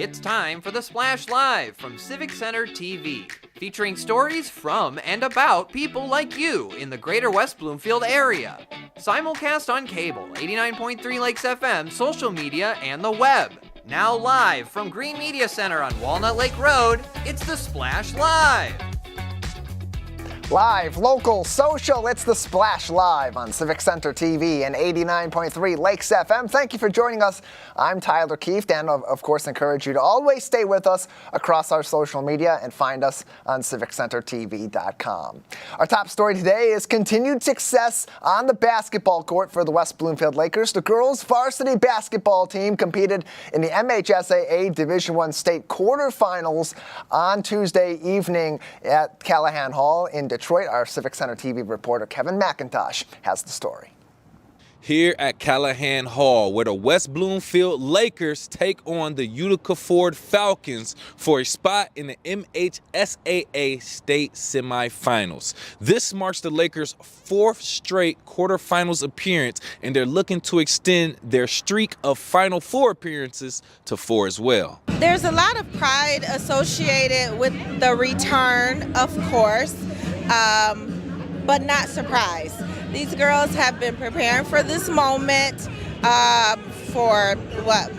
It's time for the Splash Live from Civic Center TV, featuring stories from and about people like you in the Greater West Bloomfield area. Simulcast on cable, 89.3 Lakes FM, social media, and the web. Now live from Green Media Center on Walnut Lake Road, it's the Splash Live. Live, local, social, it's the Splash Live on Civic Center TV and 89.3 Lakes FM. Thank you for joining us. I'm Tyler Keefe, and of course encourage you to always stay with us across our social media and find us on civiccentertv.com. Our top story today is continued success on the basketball court for the West Bloomfield Lakers. The girls' varsity basketball team competed in the MHSAA Division I state quarterfinals on Tuesday evening at Callahan Hall in Detroit. Our Civic Center TV reporter Kevin McIntosh has the story. Here at Callahan Hall, where the West Bloomfield Lakers take on the Utica Ford Falcons for a spot in the MHSAA state semifinals. This marks the Lakers' fourth straight quarterfinals appearance, and they're looking to extend their streak of Final Four appearances to 4 as well. There's a lot of pride associated with the return, of course, but not surprised. These girls have been preparing for this moment for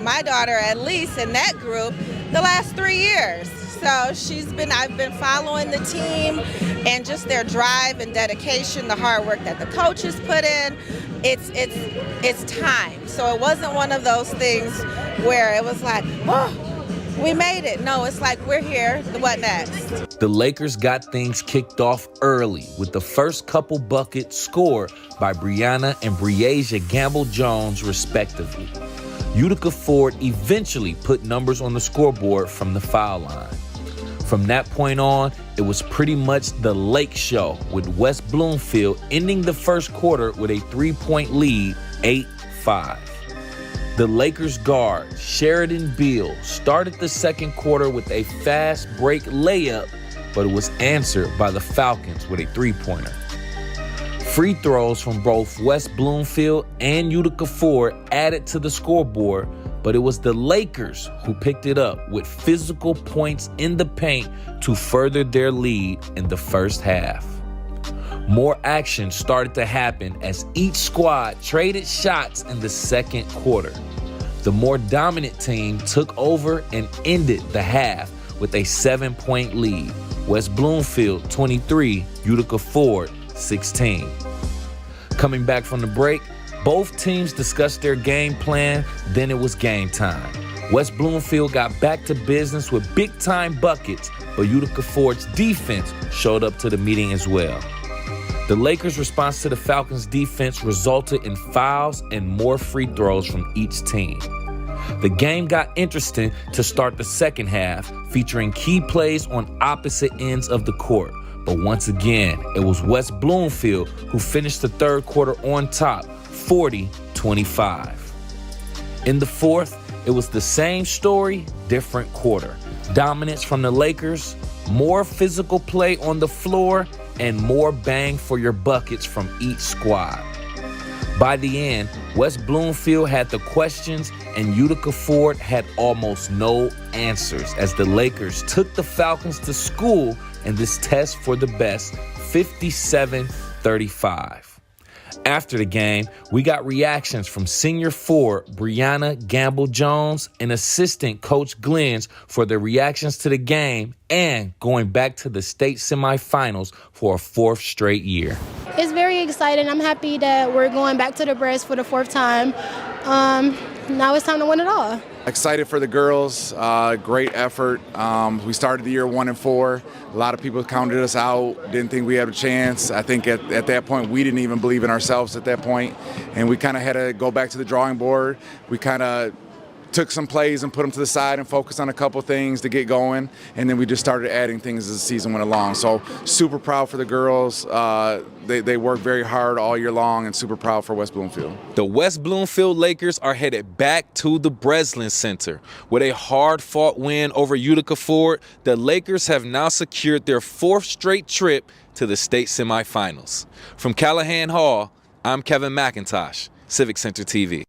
my daughter, at least in that group, the last 3 years. So I've been following the team and just their drive and dedication, the hard work that the coaches put in. It's time. So it wasn't one of those things where it was like, oh, we made it. No, it's like we're here. What next? The Lakers got things kicked off early with the first couple buckets scored by Brianna and Breasia Gamble-Jones, respectively. Utica Ford eventually put numbers on the scoreboard from the foul line. From that point on, it was pretty much the Lake Show, with West Bloomfield ending the first quarter with a 3-point lead, 8-5. The Lakers guard, Sheridan Beal, started the second quarter with a fast break layup, but it was answered by the Falcons with a 3-pointer. Free throws from both West Bloomfield and Utica Ford added to the scoreboard, but it was the Lakers who picked it up with physical points in the paint to further their lead in the first half. More action started to happen as each squad traded shots in the second quarter. The more dominant team took over and ended the half with a 7-point lead. West Bloomfield 23, Utica Ford 16. Coming back from the break, both teams discussed their game plan, then it was game time. West Bloomfield got back to business with big-time buckets, but Utica Ford's defense showed up to the meeting as well. The Lakers' response to the Falcons' defense resulted in fouls and more free throws from each team. The game got interesting to start the second half, featuring key plays on opposite ends of the court. But once again, it was West Bloomfield who finished the third quarter on top, 40-25. In the fourth, it was the same story, different quarter. Dominance from the Lakers, more physical play on the floor, and more bang for your buckets from each squad. By the end, West Bloomfield had the questions and Utica Ford had almost no answers as the Lakers took the Falcons to school in this test for the best, 57-35. After the game, we got reactions from senior forward Brianna Gamble-Jones and assistant coach Glenn's for their reactions to the game and going back to the state semifinals for a 4th straight year. It's very exciting. I'm happy that we're going back to the Breast for the 4th time. Now it's time to win it all. Excited for the girls, great effort. We started the year 1-4. A lot of people counted us out, didn't think we had a chance. I think at that point we didn't even believe in ourselves at that point, and we kind of had to go back to the drawing board. We kind of took some plays and put them to the side and focused on a couple things to get going, and then we just started adding things as the season went along. So super proud for the girls. They worked very hard all year long, and super proud for West Bloomfield. The West Bloomfield Lakers are headed back to the Breslin Center. With a hard-fought win over Utica Ford, the Lakers have now secured their 4th straight trip to the state semifinals. From Callahan Hall, I'm Kevin McIntosh, Civic Center TV.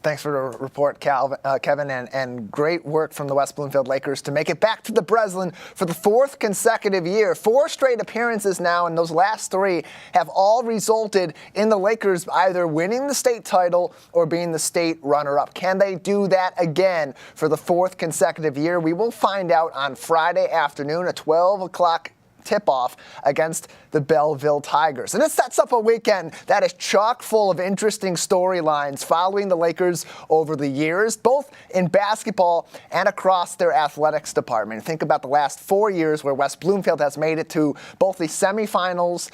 Thanks for the report, Kevin, and great work from the West Bloomfield Lakers to make it back to the Breslin for the 4th consecutive year. 4 straight appearances now, and those last 3 have all resulted in the Lakers either winning the state title or being the state runner-up. Can they do that again for the 4th consecutive year? We will find out on Friday afternoon at 12 o'clock tip-off against the Belleville Tigers. And it sets up a weekend that is chock full of interesting storylines following the Lakers over the years, both in basketball and across their athletics department. Think about the last 4 years where West Bloomfield has made it to both the semifinals,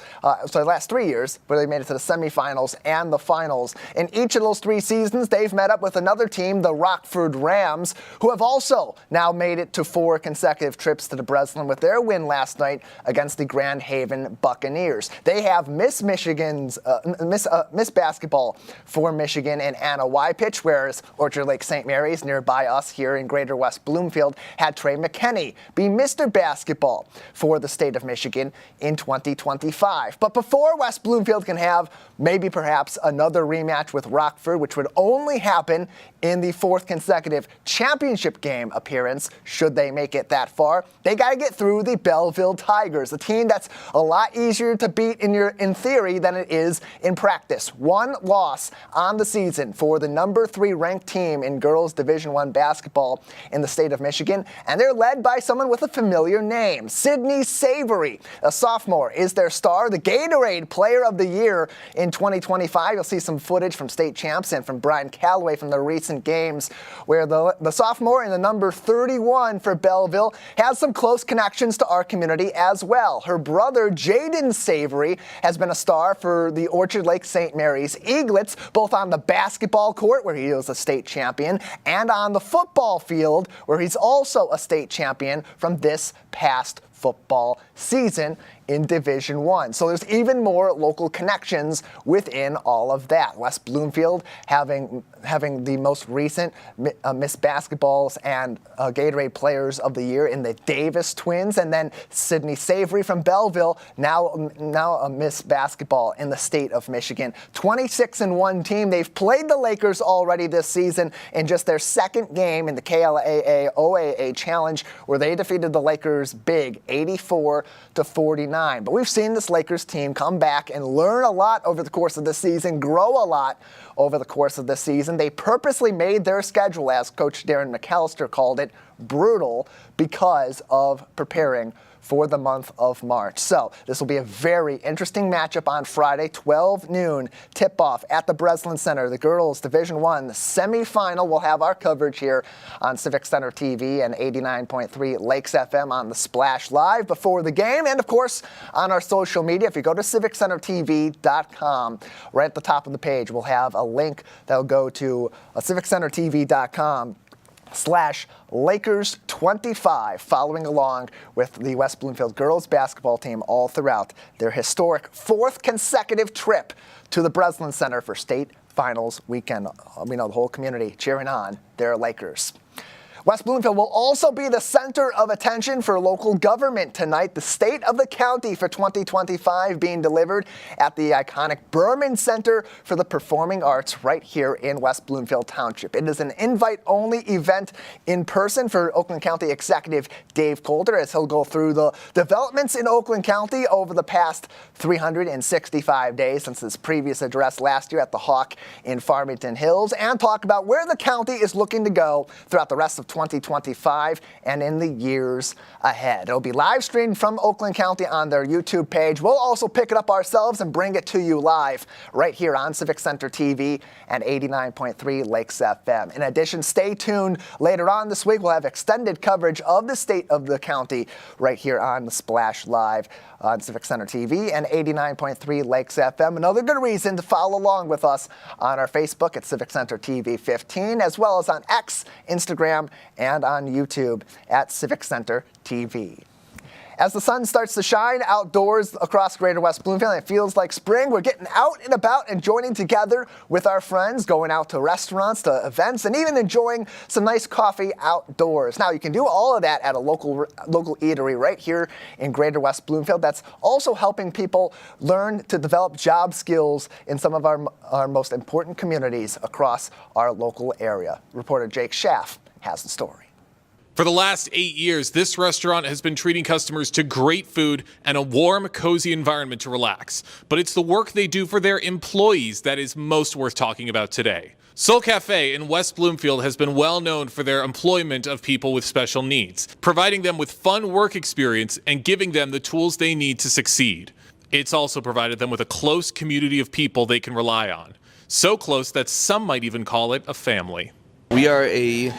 the last 3 years where they made it to the semifinals and the finals. In each of those 3 seasons, they've met up with another team, the Rockford Rams, who have also now made it to 4 consecutive trips to the Breslin with their win last night against the Grand Haven Buccaneers. They have Miss Basketball for Michigan and Anna Wypich, whereas Orchard Lake St. Mary's, nearby us here in Greater West Bloomfield, had Trey McKinney be Mr. Basketball for the state of Michigan in 2025. But before West Bloomfield can have maybe perhaps another rematch with Rockford, which would only happen in the 4th consecutive championship game appearance, should they make it that far, they got to get through the Belleville Tigers, a team that's a lot easier to beat in theory than it is in practice. 1 loss on the season for the number 3 ranked team in girls Division I basketball in the state of Michigan, and they're led by someone with a familiar name, Sydney Savory. A sophomore is their star, the Gatorade Player of the Year in 2025. You'll see some footage from state champs and from Brian Calloway from the recent games where the sophomore and the number 31 for Belleville has some close connections to our community as well. Her brother, Jaden Savory, has been a star for the Orchard Lake St. Mary's Eaglets, both on the basketball court, where he was a state champion, and on the football field, where he's also a state champion from this past football season in Division I. So there's even more local connections within all of that. West Bloomfield having the most recent Miss Basketballs and Gatorade Players of the Year in the Davis twins, and then Sydney Savory from Belleville, now a Miss Basketball in the state of Michigan. 26-1 team. They've played the Lakers already this season in just their 2nd game in the KLAA OAA Challenge, where they defeated the Lakers big, 84-49. But we've seen this Lakers team come back and learn a lot over the course of the season, grow a lot over the course of the season. They purposely made their schedule, as Coach Darren McAllister called it, brutal because of preparing for the month of March. So this will be a very interesting matchup on Friday, 12 noon, tip-off at the Breslin Center. The girls' Division I semifinal. We'll have our coverage here on Civic Center TV and 89.3 Lakes FM on the Splash Live before the game, and of course on our social media. If you go to civiccentertv.com, right at the top of the page, we'll have a link that'll go to civiccentertv.com/Lakers25, following along with the West Bloomfield girls basketball team all throughout their historic 4th consecutive trip to the Breslin Center for state finals weekend. We know the whole community cheering on their Lakers. West Bloomfield will also be the center of attention for local government tonight. The state of the county for 2025 being delivered at the iconic Berman Center for the Performing Arts right here in West Bloomfield Township. It is an invite-only event in person for Oakland County Executive Dave Coulter, as he'll go through the developments in Oakland County over the past 365 days since his previous address last year at the Hawk in Farmington Hills, and talk about where the county is looking to go throughout the rest of 2025 and in the years ahead. It'll be live streamed from Oakland County on their YouTube page. We'll also pick it up ourselves and bring it to you live right here on Civic Center TV and 89.3 Lakes FM. In addition, stay tuned. Later on this week, we'll have extended coverage of the state of the county right here on the Splash Live on Civic Center TV and 89.3 Lakes FM. Another good reason to follow along with us on our Facebook at Civic Center TV 15, as well as on X, Instagram, and on YouTube at Civic Center TV. As the sun starts to shine outdoors across Greater West Bloomfield, it feels like spring. We're getting out and about and joining together with our friends, going out to restaurants, to events, and even enjoying some nice coffee outdoors. Now, you can do all of that at a local eatery right here in Greater West Bloomfield. That's also helping people learn to develop job skills in some of our most important communities across our local area. Reporter Jake Schaff has the story. For the last 8 years, this restaurant has been treating customers to great food and a warm, cozy environment to relax. But it's the work they do for their employees that is most worth talking about today. Soul Cafe in West Bloomfield has been well known for their employment of people with special needs, providing them with fun work experience and giving them the tools they need to succeed. It's also provided them with a close community of people they can rely on. So close that some might even call it a family. We are a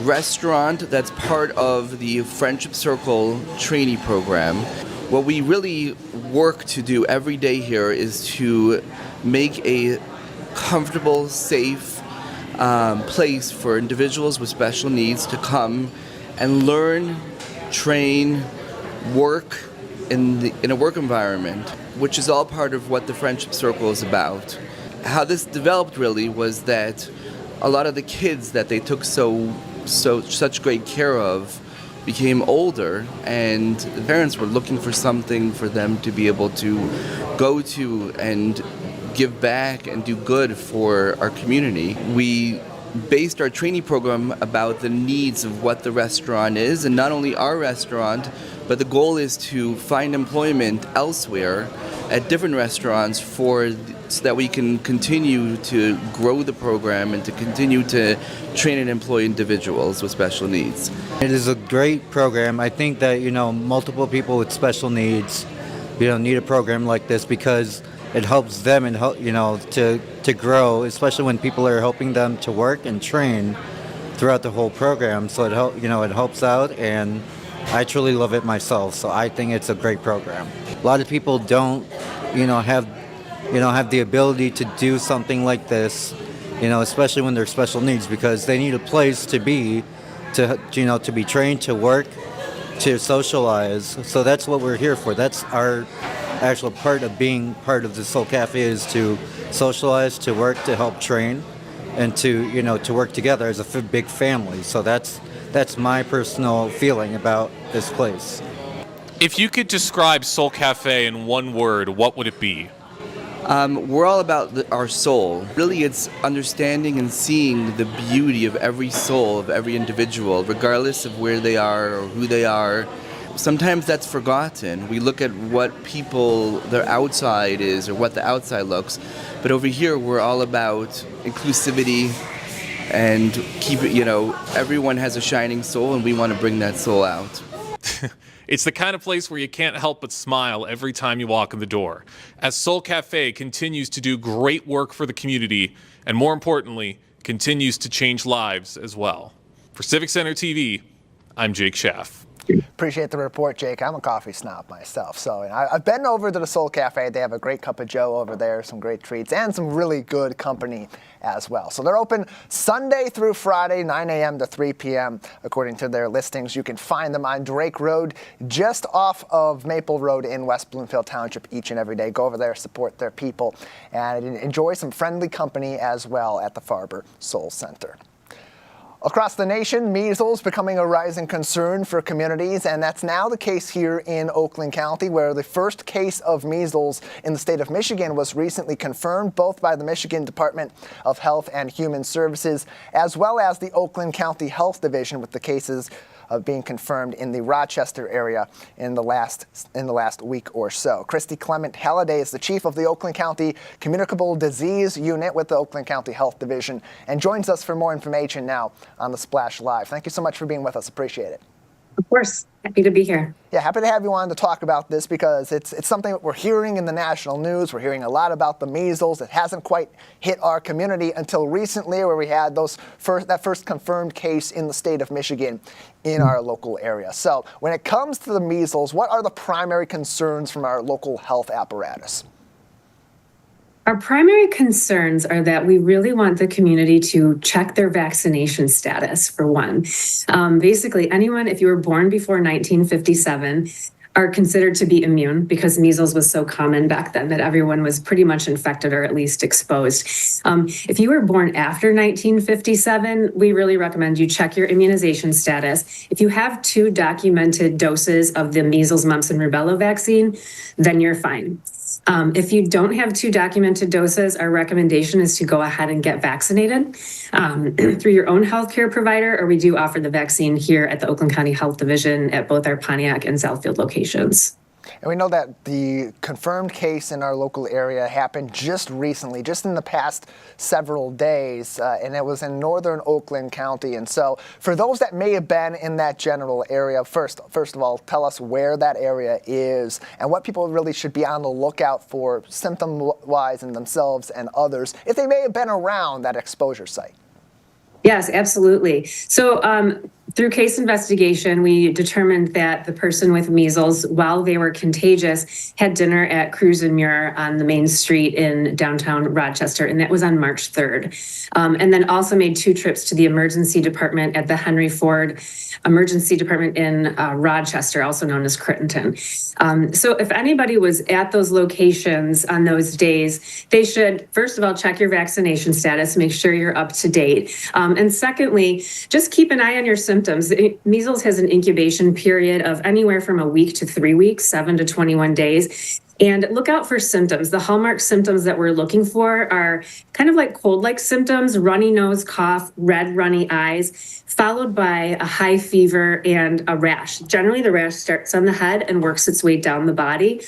restaurant that's part of the Friendship Circle trainee program. What we really work to do every day here is to make a comfortable, safe place for individuals with special needs to come and learn, train, work in a work environment, which is all part of what the Friendship Circle is about. How this developed really was that a lot of the kids that they took such great care of became older, and the parents were looking for something for them to be able to go to and give back and do good for our community. We based our trainee program about the needs of what the restaurant is, and not only our restaurant, but the goal is to find employment elsewhere at different restaurants so that we can continue to grow the program and to continue to train and employ individuals with special needs. It is a great program. I think that, multiple people with special needs, need a program like this because it helps them and to grow, especially when people are helping them to work and train throughout the whole program. So it helps out, and I truly love it myself. So I think it's a great program. A lot of people don't, have the ability to do something like this, especially when they're special needs, because they need a place to be trained, to work, to socialize. So that's what we're here for. That's our actual part of being part of the Soul Cafe, is to socialize, to work, to help train, and to work together as a big family. So that's my personal feeling about this place. If you could describe Soul Cafe in one word, what would it be? We're all about our soul. Really, it's understanding and seeing the beauty of every soul, of every individual, regardless of where they are or who they are. Sometimes that's forgotten. We look at what their outside is or what the outside looks. But over here, we're all about inclusivity and everyone has a shining soul, and we want to bring that soul out. It's the kind of place where you can't help but smile every time you walk in the door, as Soul Cafe continues to do great work for the community, and more importantly, continues to change lives as well. For Civic Center TV, I'm Jake Schaff. Appreciate the report, Jake. I'm a coffee snob myself, so I've been over to the Soul Cafe. They have a great cup of joe over there, some great treats, and some really good company as well. So they're open Sunday through Friday, 9 a.m. to 3 p.m. according to their listings. You can find them on Drake Road, just off of Maple Road in West Bloomfield Township each and every day. Go over there, support their people, and enjoy some friendly company as well at the Farber Soul Center. Across the nation, measles becoming a rising concern for communities, and that's now the case here in Oakland County, where the first case of measles in the state of Michigan was recently confirmed, both by the Michigan Department of Health and Human Services, as well as the Oakland County Health Division, with the cases being confirmed in the Rochester area in the last week or so. Christy Clement Halliday is the chief of the Oakland County Communicable Disease Unit with the Oakland County Health Division, and joins us for more information now on the Splash Live. Thank you so much for being with us. Appreciate it. Of course. Happy to be here. Yeah, happy to have you on to talk about this, because it's something that we're hearing in the national news. We're hearing a lot about the measles. It hasn't quite hit our community until recently, where we had that first confirmed case in the state of Michigan in our local area. So when it comes to the measles, what are the primary concerns from our local health apparatus? Our primary concerns are that we really want the community to check their vaccination status, for one. Basically, anyone, if you were born before 1957, are considered to be immune because measles was so common back then that everyone was pretty much infected or at least exposed. If you were born after 1957, we really recommend you check your immunization status. If you have 2 documented doses of the measles, mumps, and rubella vaccine, then you're fine. If you don't have 2 documented doses, our recommendation is to go ahead and get vaccinated through your own healthcare provider, or we do offer the vaccine here at the Oakland County Health Division at both our Pontiac and Southfield locations. And we know that the confirmed case in our local area happened just recently, just in the past several days, and it was in northern Oakland County. And so for those that may have been in that general area, first of all, tell us where that area is and what people really should be on the lookout for symptom-wise in themselves and others, if they may have been around that exposure site. Yes, absolutely. So through case investigation, we determined that the person with measles, while they were contagious, had dinner at Cruz and Muir on the main street in downtown Rochester, and that was on March 3rd. And then also made 2 trips to the emergency department at the Henry Ford Emergency Department in Rochester, also known as Crittenton. So if anybody was at those locations on those days, they should, first of all, check your vaccination status, make sure you're up to date. And secondly, just keep an eye on your symptoms. Measles has an incubation period of anywhere from a week to 3 weeks, 7 to 21 days. And look out for symptoms. The hallmark symptoms that we're looking for are kind of like cold-like symptoms: runny nose, cough, red, runny eyes, followed by a high fever and a rash. Generally, the rash starts on the head and works its way down the body.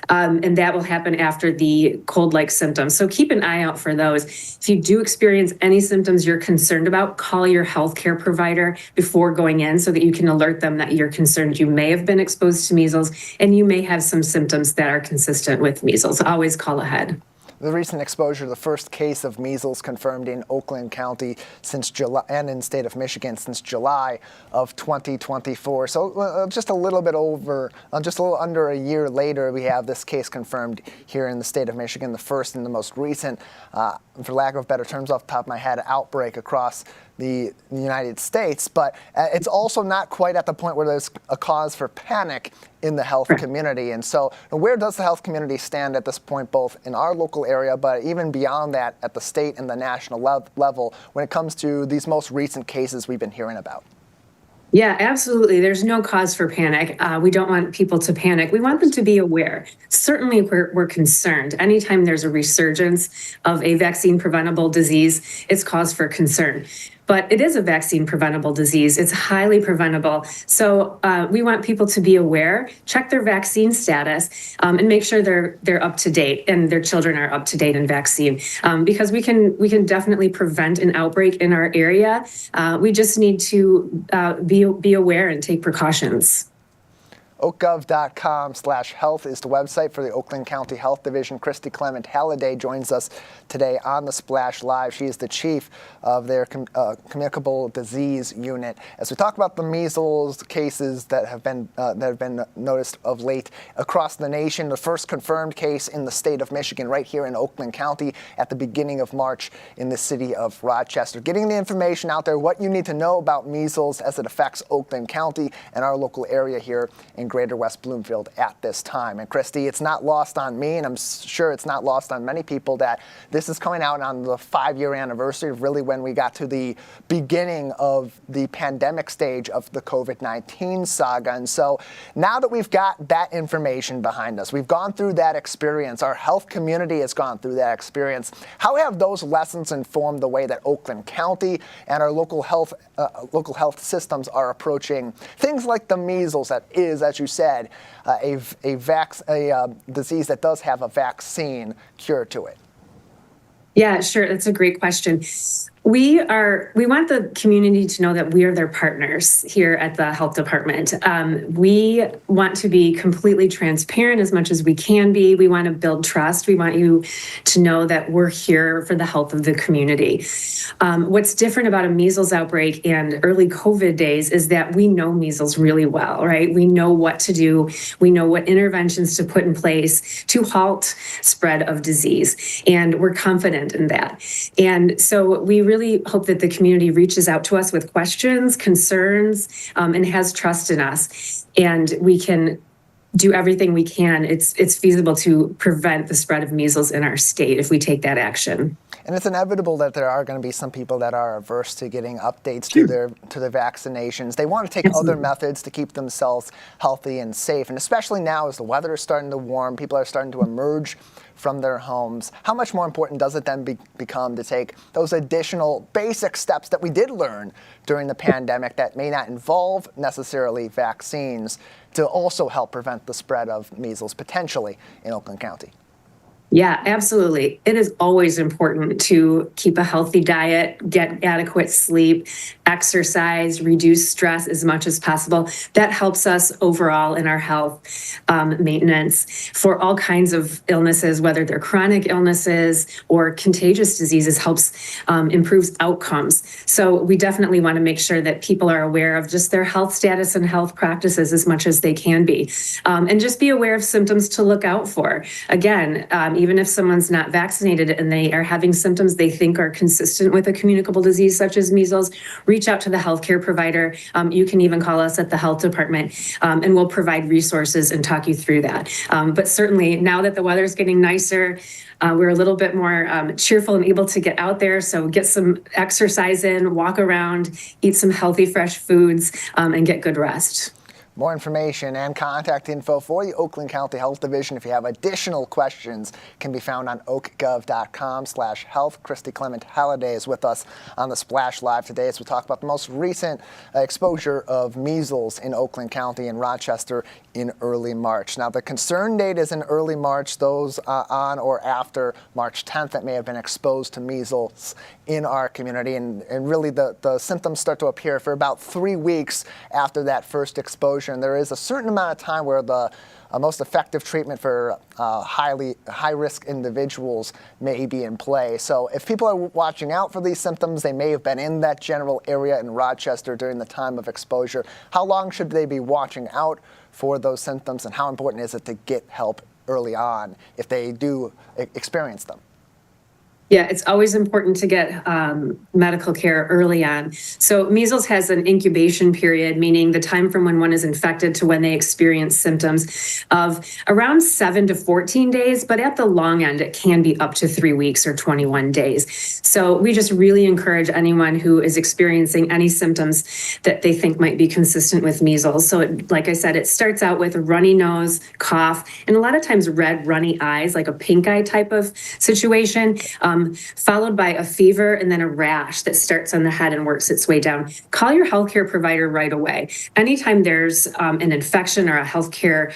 And that will happen after the cold-like symptoms. So keep an eye out for those. If you do experience any symptoms you're concerned about, call your healthcare provider before going in so that you can alert them that you're concerned you may have been exposed to measles and you may have some symptoms that are consistent with measles. Always call ahead. The recent exposure, the first case of measles confirmed in Oakland County since July, and in the state of Michigan since July of 2024. So just a little bit over, just a little under a year later, we have this case confirmed here in the state of Michigan, the first and the most recent, for lack of better terms off the top of my head, outbreak across the United States. But it's also not quite at the point where there's a cause for panic in the health community. And so where does the health community stand at this point, both in our local area, but even beyond that at the state and the national level when it comes to these most recent cases we've been hearing about? Yeah, absolutely. There's no cause for panic. We don't want people to panic. We want them to be aware. Certainly, we're concerned. Anytime there's a resurgence of a vaccine preventable disease, it's cause for concern. But it is a vaccine preventable disease. It's highly preventable. So we want people to be aware, check their vaccine status, and make sure they're up to date and their children are up to date in vaccine. Because we can definitely prevent an outbreak in our area. We just need to be aware and take precautions. oakgov.com/health is the website for the Oakland County Health Division. Christy Clement Halliday joins us today on the Splash Live. She is the chief of their communicable disease unit. As we talk about the measles cases that have been noticed of late across the nation, the first confirmed case in the state of Michigan, right here in Oakland County at the beginning of March in the city of Rochester. Getting the information out there, what you need to know about measles as it affects Oakland County and our local area here in Greater West Bloomfield at this time. And Christy, it's not lost on me, and I'm sure it's not lost on many people, that this is coming out on the 5-year anniversary of really when we got to the beginning of the pandemic stage of the COVID-19 saga. And so now that we've got that information behind us, we've gone through that experience, our health community has gone through that experience, how have those lessons informed the way that Oakland County and our local health systems are approaching things like the measles, that is, as you said, a disease that does have a vaccine cure to it? Yeah, sure. That's a great question. We want the community to know that we are their partners here at the health department. We want to be completely transparent as much as we can be. We want to build trust. We want you to know that we're here for the health of the community. What's different about a measles outbreak and early COVID days is that we know measles really well, right? We know what to do. We know what interventions to put in place to halt spread of disease. And we're confident in that. And so we really hope that the community reaches out to us with questions, concerns, and has trust in us. And we can do everything we can, it's feasible to prevent the spread of measles in our state if we take that action. And it's inevitable that there are going to be some people that are averse to getting updates to their vaccinations. They want to take other methods to keep themselves healthy and safe. And especially now as the weather is starting to warm, people are starting to emerge from their homes. How much more important does it then become to take those additional basic steps that we did learn during the pandemic that may not involve necessarily vaccines to also help prevent the spread of measles potentially in Oakland County? Yeah, absolutely. It is always important to keep a healthy diet, get adequate sleep, exercise, reduce stress as much as possible. That helps us overall in our health maintenance for all kinds of illnesses, whether they're chronic illnesses or contagious diseases, helps improves outcomes. So we definitely want to make sure that people are aware of just their health status and health practices as much as they can be. And just be aware of symptoms to look out for. Again, even if someone's not vaccinated and they are having symptoms they think are consistent with a communicable disease such as measles, reach out to the healthcare provider. You can even call us at the health department and we'll provide resources and talk you through that. But certainly now that the weather's getting nicer, we're a little bit more cheerful and able to get out there. So get some exercise in, walk around, eat some healthy, fresh foods, and get good rest. More information and contact info for the Oakland County Health Division if you have additional questions can be found on oakgov.com/health. Christy Clement Halliday is with us on the Splash Live today as we talk about the most recent exposure of measles in Oakland County and Rochester in early March. Now, the concern date is in early March, those on or after March 10th that may have been exposed to measles in our community. And really the symptoms start to appear for about 3 weeks after that first exposure. And there is a certain amount of time where the most effective treatment for high-risk individuals may be in play. So if people are watching out for these symptoms, they may have been in that general area in Rochester during the time of exposure. How long should they be watching out for those symptoms, and how important is it to get help early on if they do experience them? Yeah, it's always important to get medical care early on. So measles has an incubation period, meaning the time from when one is infected to when they experience symptoms of around 7 to 14 days, but at the long end, it can be up to 3 weeks or 21 days. So we just really encourage anyone who is experiencing any symptoms that they think might be consistent with measles. So like I said, it starts out with a runny nose, cough, and a lot of times red runny eyes, like a pink eye type of situation. Followed by a fever and then a rash that starts on the head and works its way down. Call your healthcare provider right away. Anytime there's an infection or a healthcare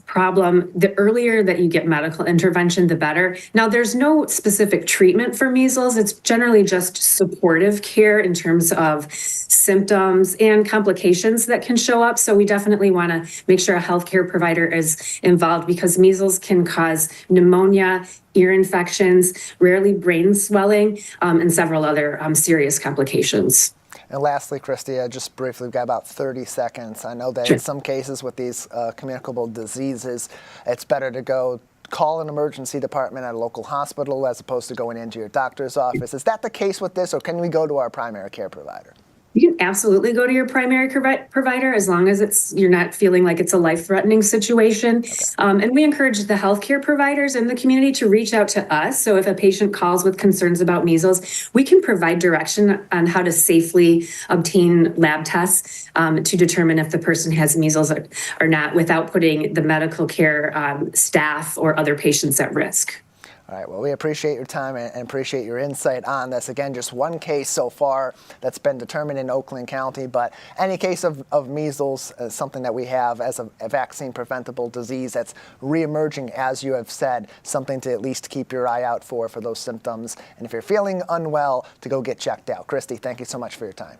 problem, the earlier that you get medical intervention, the better. Now, there's no specific treatment for measles. It's generally just supportive care in terms of symptoms and complications that can show up. So we definitely want to make sure a healthcare provider is involved because measles can cause pneumonia, ear infections, rarely brain swelling, and several other serious complications. And lastly, Christy, just briefly, we've got about 30 seconds. I know that Sure. in some cases with these communicable diseases, it's better to go call an emergency department at a local hospital as opposed to going into your doctor's office. Is that the case with this, or can we go to our primary care provider? You can absolutely go to your primary provider as long as you're not feeling like it's a life-threatening situation. Okay. And we encourage the healthcare providers in the community to reach out to us. So if a patient calls with concerns about measles, we can provide direction on how to safely obtain lab tests to determine if the person has measles or not without putting the medical care staff or other patients at risk. All right, well, we appreciate your time and appreciate your insight on this. Again, just one case so far that's been determined in Oakland County, but any case of measles is something that we have as a vaccine-preventable disease that's reemerging, as you have said, something to at least keep your eye out for those symptoms. And if you're feeling unwell, to go get checked out. Christy, thank you so much for your time.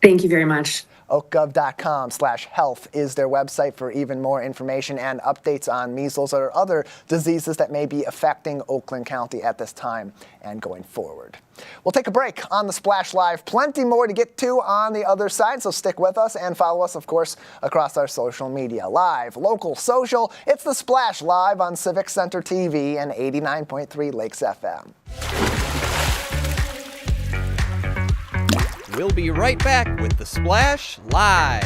Thank you very much. oakgov.com/health is their website for even more information and updates on measles or other diseases that may be affecting Oakland County at this time and going forward. We'll take a break on the Splash Live. Plenty more to get to on the other side, so stick with us and follow us, of course, across our social media. Live, local, social, it's the Splash Live on Civic Center TV and 89.3 Lakes FM. We'll be right back with the Splash Live.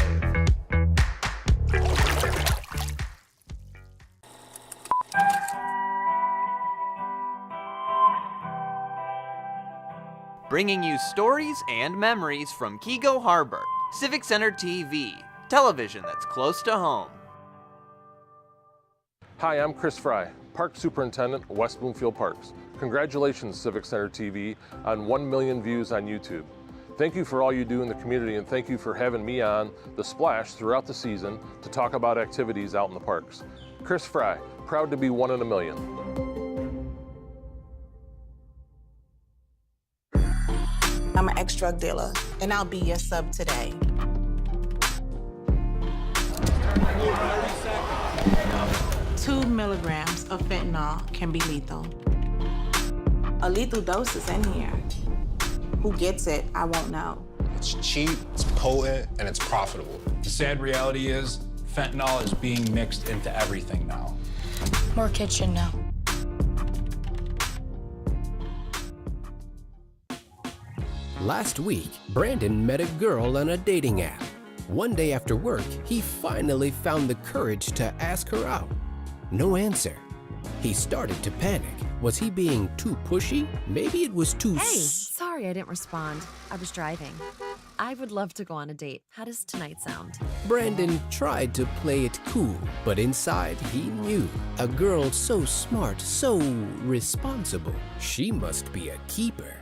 bringing you stories and memories from Kego Harbor. Civic Center TV, television that's close to home. Hi, I'm Chris Fry, Park Superintendent, West Bloomfield Parks. Congratulations, Civic Center TV, on 1 million views on YouTube. Thank you for all you do in the community, and thank you for having me on The Splash throughout the season to talk about activities out in the parks. Chris Fry, proud to be 1 in a million. I'm an ex-drug dealer, and I'll be your sub today. Two milligrams of fentanyl can be lethal. A lethal dose is in here. Who gets it, I won't know. It's cheap, it's potent, and it's profitable. The sad reality is fentanyl is being mixed into everything now. More kitchen now. Last week, Brandon met a girl on a dating app. One day after work, he finally found the courage to ask her out. No answer. He started to panic. Was he being too pushy? Maybe it was too Sorry I didn't respond. I was driving. I would love to go on a date. How does tonight sound? Brandon tried to play it cool, but inside he knew. A girl so smart, so responsible. She must be a keeper.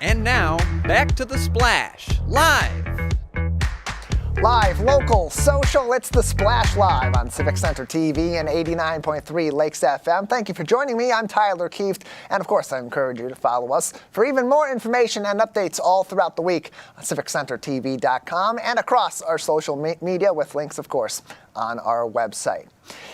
And now, back to The Splash, live. Live, local, social, it's The Splash Live on Civic Center TV and 89.3 Lakes FM. Thank you for joining me. I'm Tyler Kieft, and of course I encourage you to follow us for even more information and updates all throughout the week on civiccentertv.com and across our social media with links, of course, on our website.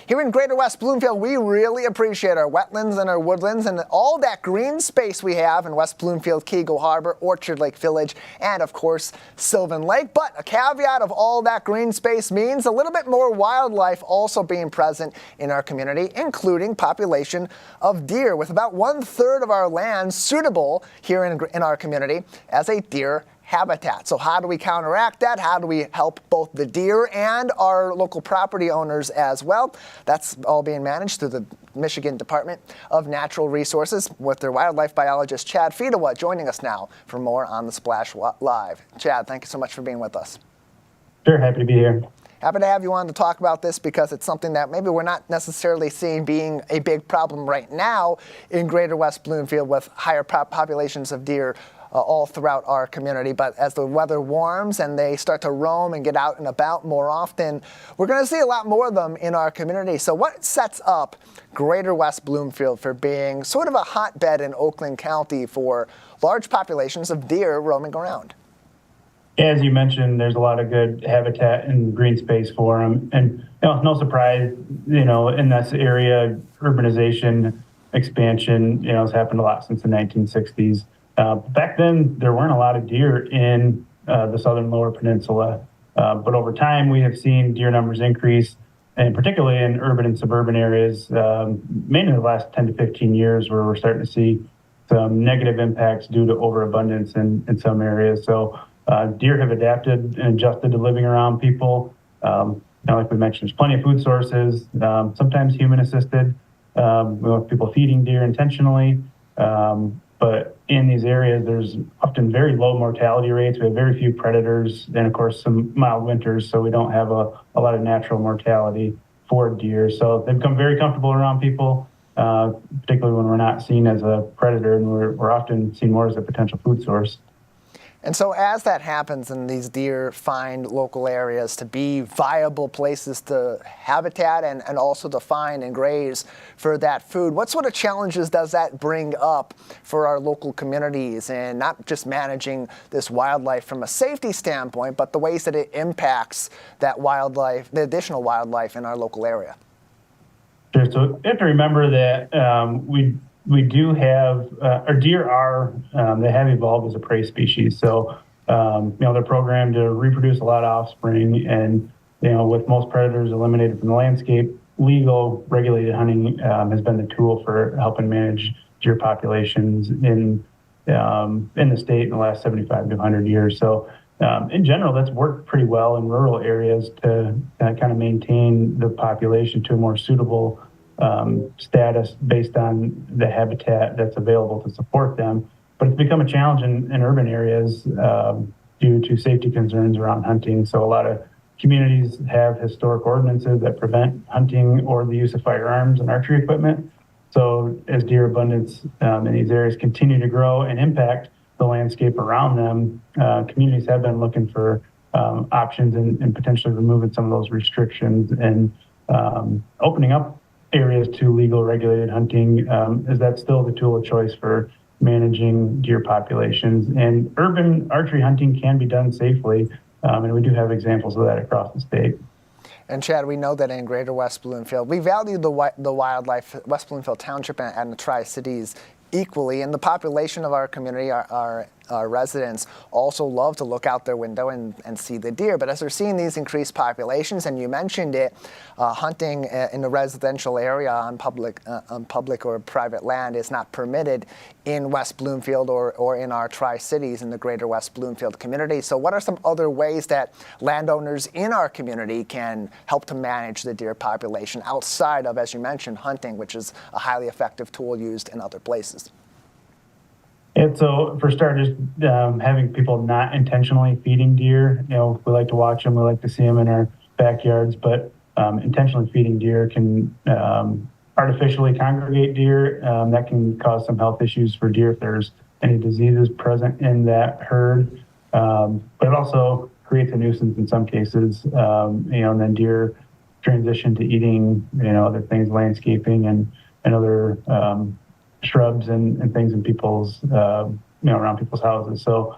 Here in Greater West Bloomfield, we really appreciate our wetlands and our woodlands and all that green space we have in West Bloomfield, Kego Harbor, Orchard Lake Village, and of course, Sylvan Lake. But a caveat of all that green space means a little bit more wildlife also being present in our community, including population of deer, with about 1/3 of our land suitable here in our community as a deer habitat. So how do we counteract that? How do we help both the deer and our local property owners as well? That's all being managed through the Michigan Department of Natural Resources with their wildlife biologist Chad Fedewa joining us now for more on The Splash Live. Chad, thank you so much for being with us. Sure, happy to be here. Happy to have you on to talk about this because it's something that maybe we're not necessarily seeing being a big problem right now in Greater West Bloomfield with higher populations of deer all throughout our community. But as the weather warms and they start to roam and get out and about more often, we're going to see a lot more of them in our community. So what sets up Greater West Bloomfield for being sort of a hotbed in Oakland County for large populations of deer roaming around? As you mentioned, there's a lot of good habitat and green space for them. And no surprise, in this area, urbanization, expansion, has happened a lot since the 1960s. Back then, there weren't a lot of deer in the southern lower peninsula, but over time we have seen deer numbers increase, and particularly in urban and suburban areas, mainly the last 10 to 15 years where we're starting to see some negative impacts due to overabundance in some areas. So deer have adapted and adjusted to living around people. Like we mentioned, there's plenty of food sources, sometimes human-assisted, with people feeding deer intentionally. But in these areas, there's often very low mortality rates. We have very few predators and, of course, some mild winters, so we don't have a lot of natural mortality for deer. So they've become very comfortable around people, particularly when we're not seen as a predator, and we're often seen more as a potential food source. And so as that happens and these deer find local areas to be viable places to habitat and also to find and graze for that food, what sort of challenges does that bring up for our local communities and not just managing this wildlife from a safety standpoint, but the ways that it impacts that wildlife, the additional wildlife in our local area? Sure. So you have to remember that we do have, our deer they have evolved as a prey species. So, they're programmed to reproduce a lot of offspring, and, with most predators eliminated from the landscape, legal regulated hunting has been the tool for helping manage deer populations in the state in the last 75 to 100 years. So, in general, that's worked pretty well in rural areas to kind of maintain the population to a more suitable status based on the habitat that's available to support them. But it's become a challenge in urban areas due to safety concerns around hunting. So a lot of communities have historic ordinances that prevent hunting or the use of firearms and archery equipment. So as deer abundance in these areas continue to grow and impact the landscape around them, communities have been looking for options and potentially removing some of those restrictions and opening up areas to legal regulated hunting. Is that still the tool of choice for managing deer populations? And urban archery hunting can be done safely, and we do have examples of that across the state. And Chad, we know that in Greater West Bloomfield, we value the wildlife, West Bloomfield Township and the Tri-Cities equally, and the population of our community, our residents, also love to look out their window and see the deer. But as they're seeing these increased populations, and you mentioned it, hunting in a residential area on public or private land is not permitted in West Bloomfield or in our Tri-Cities in the Greater West Bloomfield community. So what are some other ways that landowners in our community can help to manage the deer population outside of, as you mentioned, hunting, which is a highly effective tool used in other places? And so for starters, having people not intentionally feeding deer, we like to watch them, we like to see them in our backyards, but intentionally feeding deer can artificially congregate deer. That can cause some health issues for deer if there's any diseases present in that herd. But it also creates a nuisance in some cases, and then deer transition to eating, other things, landscaping and other shrubs and things in people's, around people's houses. So,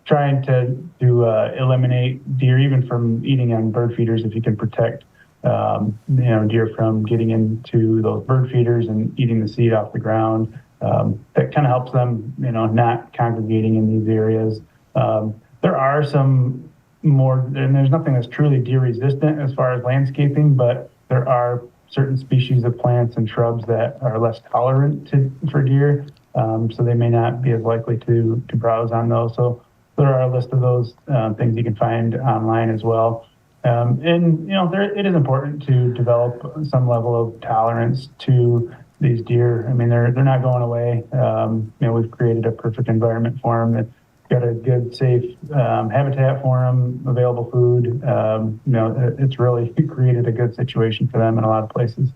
trying to eliminate deer even from eating on bird feeders, if you can protect, deer from getting into those bird feeders and eating the seed off the ground. That kind of helps them, not congregating in these areas. There are some more, and there's nothing that's truly deer resistant as far as landscaping, but there are certain species of plants and shrubs that are less tolerant for deer, so they may not be as likely to browse on those. So there are a list of those things you can find online as well. It is important to develop some level of tolerance to these deer. I mean, they're not going away. We've created a perfect environment for them. Got a good, safe habitat for them, available food. It's really created a good situation for them in a lot of places.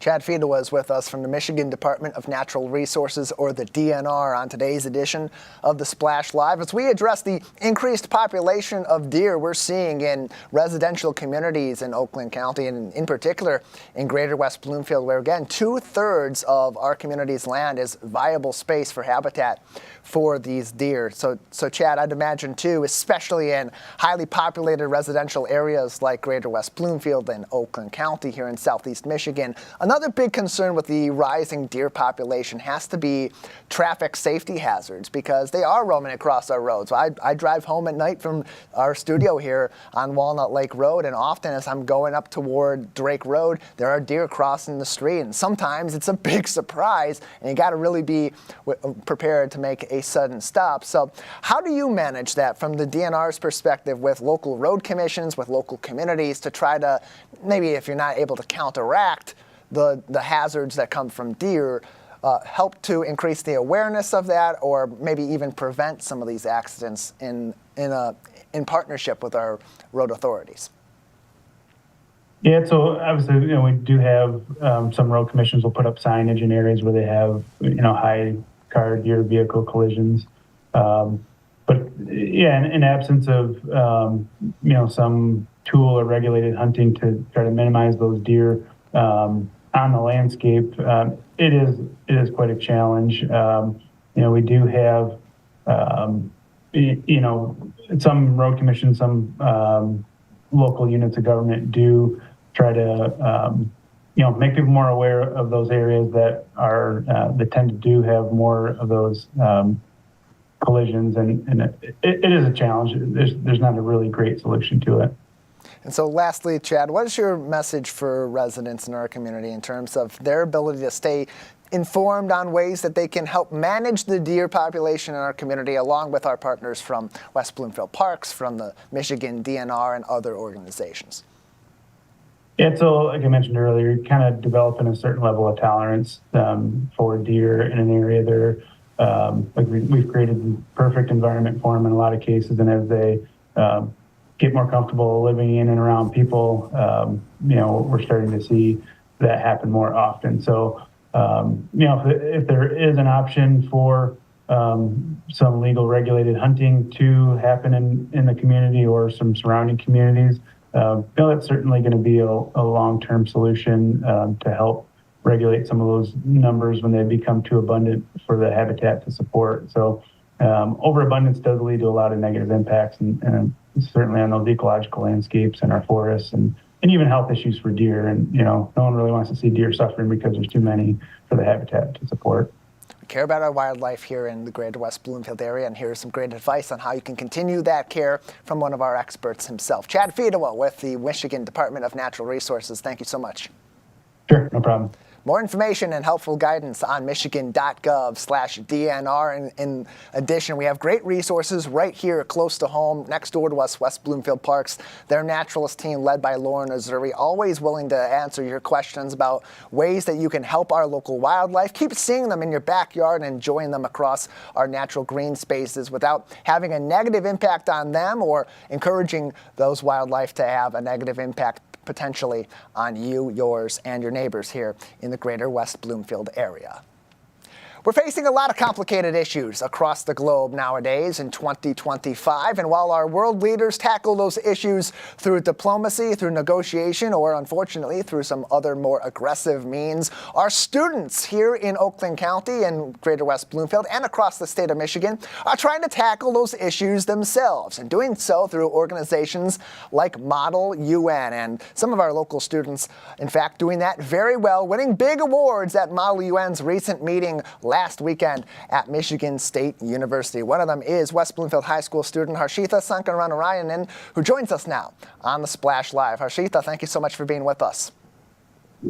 Chad Fida was with us from the Michigan Department of Natural Resources, or the DNR, on today's edition of the Splash Live. As we address the increased population of deer we're seeing in residential communities in Oakland County, and in particular in Greater West Bloomfield, where again 2/3 of our community's land is viable space for habitat for these deer. So Chad, I'd imagine too, especially in highly populated residential areas like Greater West Bloomfield and Oakland County here in Southeast Michigan, another big concern with the rising deer population has to be traffic safety hazards, because they are roaming across our roads. I drive home at night from our studio here on Walnut Lake Road, and often as I'm going up toward Drake Road, there are deer crossing the street, and sometimes it's a big surprise, and you got to really be prepared to make a sudden stop. So how do you manage that from the DNR's perspective with local road commissions, with local communities, to try to, maybe if you're not able to counteract the hazards that come from deer, help to increase the awareness of that, or maybe even prevent some of these accidents in partnership with our road authorities? Yeah, so obviously, we do have some road commissions will put up signage in areas where they have, high car deer vehicle collisions. But yeah, in absence of, some tool or regulated hunting to try to minimize those deer on the landscape, it is quite a challenge. We do have, some road commissions, some local units of government do try to, make people more aware of those areas that are that tend to have more of those collisions, and it is a challenge. There's not a really great solution to it. And so lastly, Chad, what is your message for residents in our community in terms of their ability to stay informed on ways that they can help manage the deer population in our community, along with our partners from West Bloomfield Parks, from the Michigan DNR, and other organizations? Yeah, so like I mentioned earlier, kind of developing a certain level of tolerance for deer in an area there. Like we've created the perfect environment for them in a lot of cases, and as they get more comfortable living in and around people, we're starting to see that happen more often. So, if there is an option for some legal regulated hunting to happen in the community or some surrounding communities, that's certainly going to be a long-term solution to help regulate some of those numbers when they become too abundant for the habitat to support. So overabundance does lead to a lot of negative impacts, and certainly on those ecological landscapes and our forests, and even health issues for deer. And no one really wants to see deer suffering because there's too many for the habitat to support. We care about our wildlife here in the Greater West Bloomfield area, and here's some great advice on how you can continue that care from one of our experts himself. Chad Fedewa with the Michigan Department of Natural Resources. Thank you so much. Sure, no problem. More information and helpful guidance on michigan.gov/DNR. And in addition, we have great resources right here close to home, next door to us, West Bloomfield Parks. Their naturalist team led by Lauren Azuri, always willing to answer your questions about ways that you can help our local wildlife. Keep seeing them in your backyard and enjoying them across our natural green spaces without having a negative impact on them or encouraging those wildlife to have a negative impact potentially on you, yours, and your neighbors here in the Greater West Bloomfield area. We're facing a lot of complicated issues across the globe nowadays in 2025, and while our world leaders tackle those issues through diplomacy, through negotiation, or unfortunately through some other more aggressive means, our students here in Oakland County and Greater West Bloomfield and across the state of Michigan are trying to tackle those issues themselves, and doing so through organizations like Model UN. And some of our local students, in fact, doing that very well, winning big awards at Model UN's recent meeting last weekend at Michigan State University. One of them is West Bloomfield High School student Harshitha Sankaranarayanan, who joins us now on the Splash Live. Harshitha, thank you so much for being with us.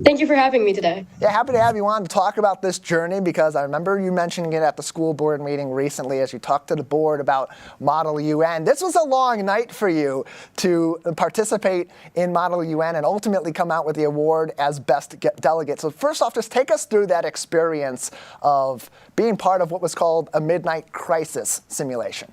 Thank you for having me today. Yeah, happy to have you on to talk about this journey, because I remember you mentioning it at the school board meeting recently as you talked to the board about Model UN. This was a long night for you to participate in Model UN and ultimately come out with the award as best delegate. So first off, just take us through that experience of being part of what was called a midnight crisis simulation.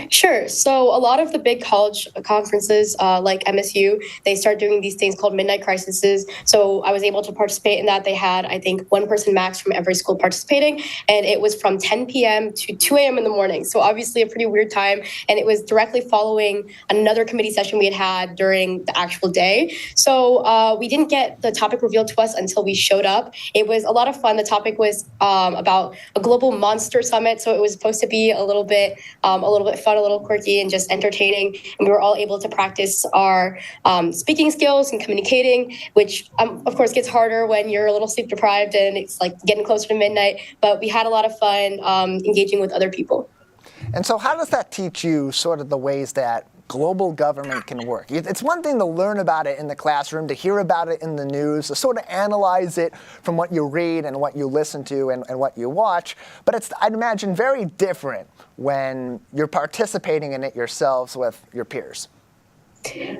Sure. So a lot of the big college conferences like MSU, they start doing these things called midnight crises. So I was able to participate in that. They had, I think, one person max from every school participating. And it was from 10 p.m. to 2 a.m. in the morning. So obviously a pretty weird time. And it was directly following another committee session we had during the actual day. So we didn't get the topic revealed to us until we showed up. It was a lot of fun. The topic was about a global monster summit. So it was supposed to be a little bit fun, a little quirky, and just entertaining. And we were all able to practice our speaking skills and communicating, which of course gets harder when you're a little sleep deprived and it's like getting closer to midnight. But we had a lot of fun engaging with other people. And so how does that teach you sort of the ways that global government can work? It's one thing to learn about it in the classroom, to hear about it in the news, to sort of analyze it from what you read and what you listen to and what you watch. But it's, I'd imagine, very different when you're participating in it yourselves with your peers.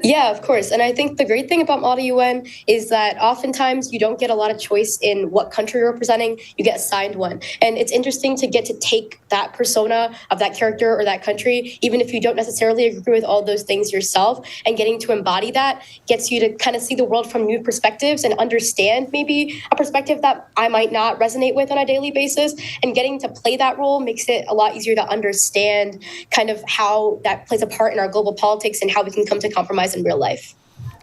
Yeah, of course. And I think the great thing about Model UN is that oftentimes you don't get a lot of choice in what country you're representing. You get assigned one. And it's interesting to get to take that persona of that character or that country, even if you don't necessarily agree with all those things yourself. And getting to embody that gets you to kind of see the world from new perspectives and understand maybe a perspective that I might not resonate with on a daily basis. And getting to play that role makes it a lot easier to understand kind of how that plays a part in our global politics and how we can come to compromise in real life.